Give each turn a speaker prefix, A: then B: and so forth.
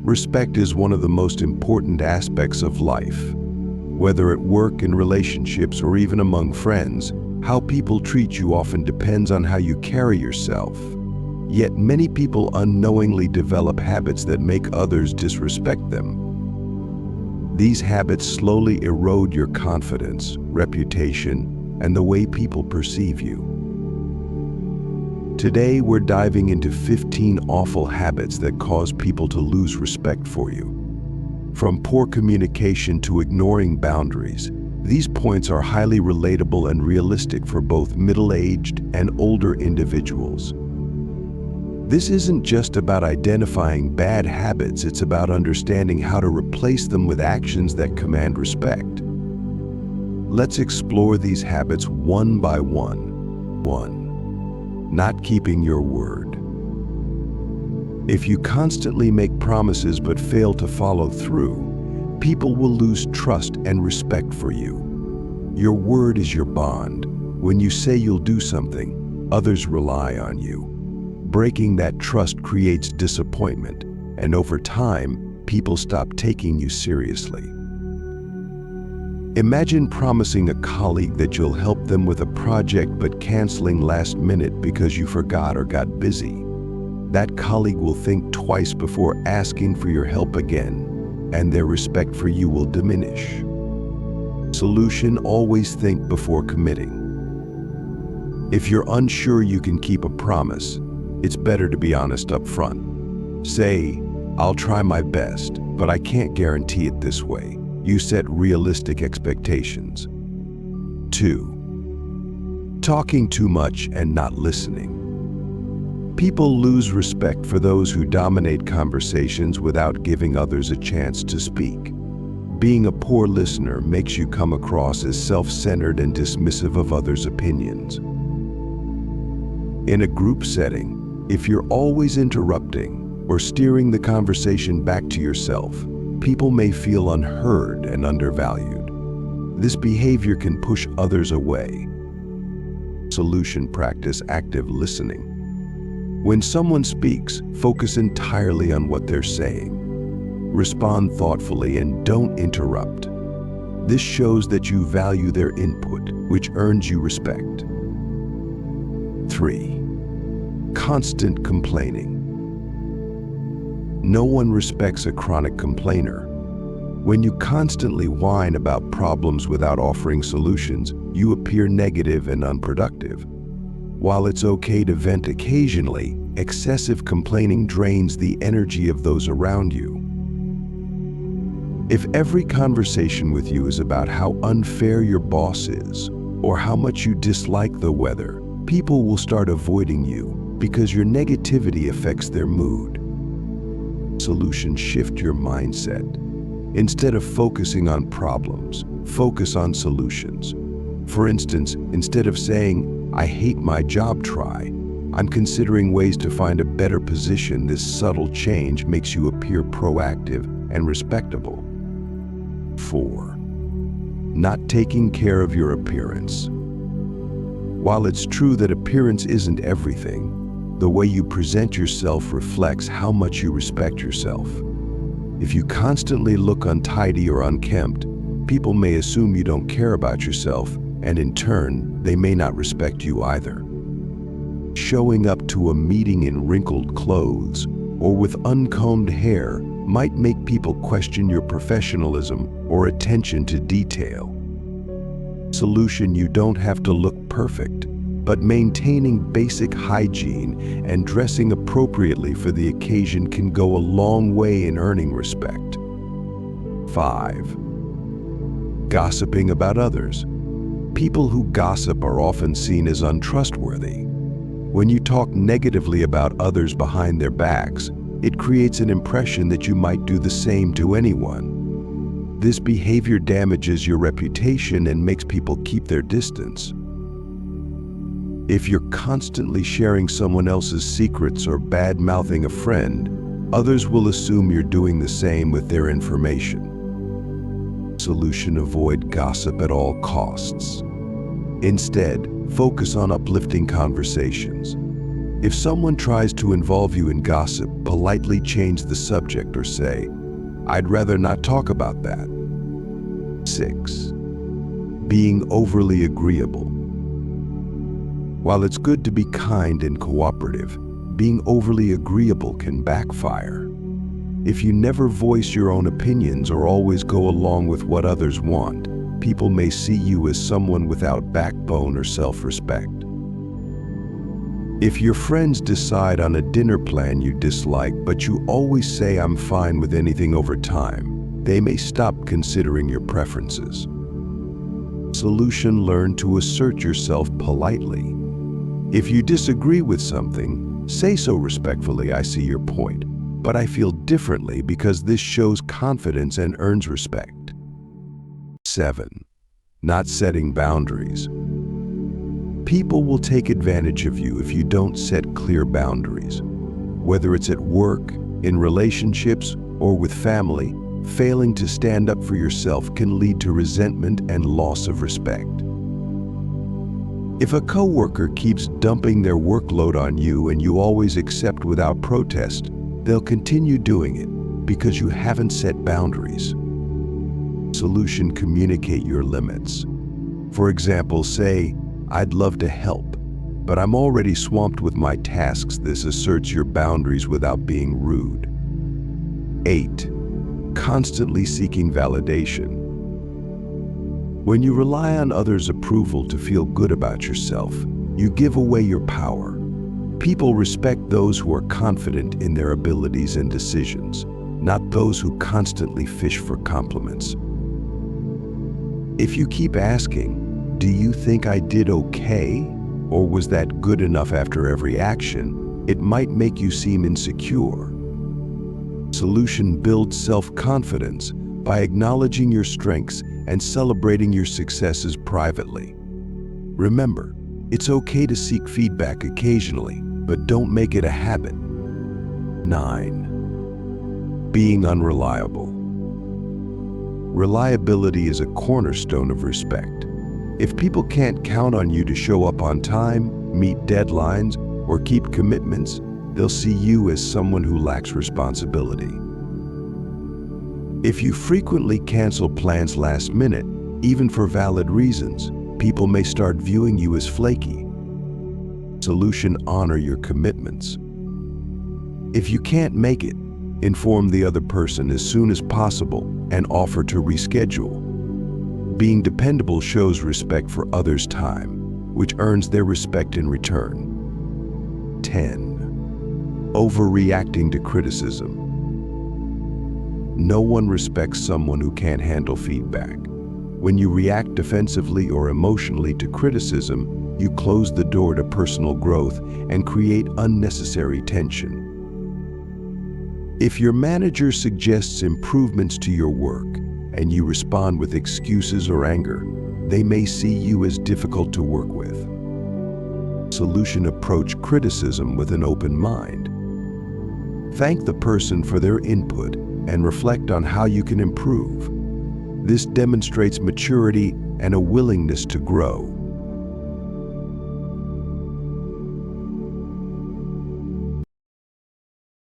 A: Respect is one of the most important aspects of life. Whether at work, in relationships, or even among friends, how people treat you often depends on how you carry yourself. Yet many people unknowingly develop habits that make others disrespect them. These habits slowly erode your confidence, reputation, and the way people perceive you. Today, we're diving into 15 awful habits that cause people to lose respect for you. From poor communication to ignoring boundaries, these points are highly relatable and realistic for both middle-aged and older individuals. This isn't just about identifying bad habits, it's about understanding how to replace them with actions that command respect. Let's explore these habits one by one. 1. Not keeping your word. If you constantly make promises but fail to follow through, people will lose trust and respect for you. Your word is your bond. When you say you'll do something, others rely on you. Breaking that trust creates disappointment, and over time, people stop taking you seriously. Imagine promising a colleague that you'll help them with a project but canceling last minute because you forgot or got busy. That colleague will think twice before asking for your help again, and their respect for you will diminish. Solution: always think before committing. If you're unsure you can keep a promise, it's better to be honest up front. Say, "I'll try my best, but I can't guarantee it this way." You set realistic expectations. 2. Talking too much and not listening. People lose respect for those who dominate conversations without giving others a chance to speak. Being a poor listener makes you come across as self-centered and dismissive of others' opinions. In a group setting, if you're always interrupting or steering the conversation back to yourself, people may feel unheard and undervalued. This behavior can push others away. Solution: practice active listening. When someone speaks, focus entirely on what they're saying. Respond thoughtfully and don't interrupt. This shows that you value their input, which earns you respect. 3. Constant complaining. No one respects a chronic complainer. When you constantly whine about problems without offering solutions, you appear negative and unproductive. While it's okay to vent occasionally, excessive complaining drains the energy of those around you. If every conversation with you is about how unfair your boss is or how much you dislike the weather, people will start avoiding you because your negativity affects their mood. Solution: shift your mindset. Instead of focusing on problems, focus on solutions. For instance, instead of saying, "I hate my job," try, "I'm considering ways to find a better position." This subtle change makes you appear proactive and respectable. 4. Not taking care of your appearance. While it's true that appearance isn't everything, the way you present yourself reflects how much you respect yourself. If you constantly look untidy or unkempt, people may assume you don't care about yourself, and in turn, they may not respect you either. Showing up to a meeting in wrinkled clothes or with uncombed hair might make people question your professionalism or attention to detail. Solution: you don't have to look perfect, but maintaining basic hygiene and dressing appropriately for the occasion can go a long way in earning respect. 5. Gossiping about others. People who gossip are often seen as untrustworthy. When you talk negatively about others behind their backs, it creates an impression that you might do the same to anyone. This behavior damages your reputation and makes people keep their distance. If you're constantly sharing someone else's secrets or bad-mouthing a friend, others will assume you're doing the same with their information. Solution: avoid gossip at all costs. Instead, focus on uplifting conversations. If someone tries to involve you in gossip, politely change the subject or say, "I'd rather not talk about that." 6. Being overly agreeable. While it's good to be kind and cooperative, being overly agreeable can backfire. If you never voice your own opinions or always go along with what others want, people may see you as someone without backbone or self-respect. If your friends decide on a dinner plan you dislike, but you always say "I'm fine with anything" over time, they may stop considering your preferences. Solution: learn to assert yourself politely. If you disagree with something, say so respectfully. "I see your point, but I feel differently," because this shows confidence and earns respect. 7. Not setting boundaries. People will take advantage of you if you don't set clear boundaries. Whether it's at work, in relationships, or with family, failing to stand up for yourself can lead to resentment and loss of respect. If a coworker keeps dumping their workload on you and you always accept without protest, they'll continue doing it because you haven't set boundaries. Solution: communicate your limits. For example, say, "I'd love to help, but I'm already swamped with my tasks." This asserts your boundaries without being rude. 8. Constantly seeking validation. When you rely on others' approval to feel good about yourself, you give away your power. People respect those who are confident in their abilities and decisions, not those who constantly fish for compliments. If you keep asking, "Do you think I did okay?" or "Was that good enough?" after every action, it might make you seem insecure. Solution: build self-confidence by acknowledging your strengths and celebrating your successes privately. Remember, it's okay to seek feedback occasionally, but don't make it a habit. 9. Being unreliable. Reliability is a cornerstone of respect. If people can't count on you to show up on time, meet deadlines, or keep commitments, they'll see you as someone who lacks responsibility. If you frequently cancel plans last minute, even for valid reasons, people may start viewing you as flaky. Solution: honor your commitments. If you can't make it, inform the other person as soon as possible and offer to reschedule. Being dependable shows respect for others' time, which earns their respect in return. 10. Overreacting to criticism. No one respects someone who can't handle feedback. When you react defensively or emotionally to criticism, you close the door to personal growth and create unnecessary tension. If your manager suggests improvements to your work and you respond with excuses or anger, they may see you as difficult to work with. Solution: approach criticism with an open mind. Thank the person for their input and reflect on how you can improve. This demonstrates maturity and a willingness to grow.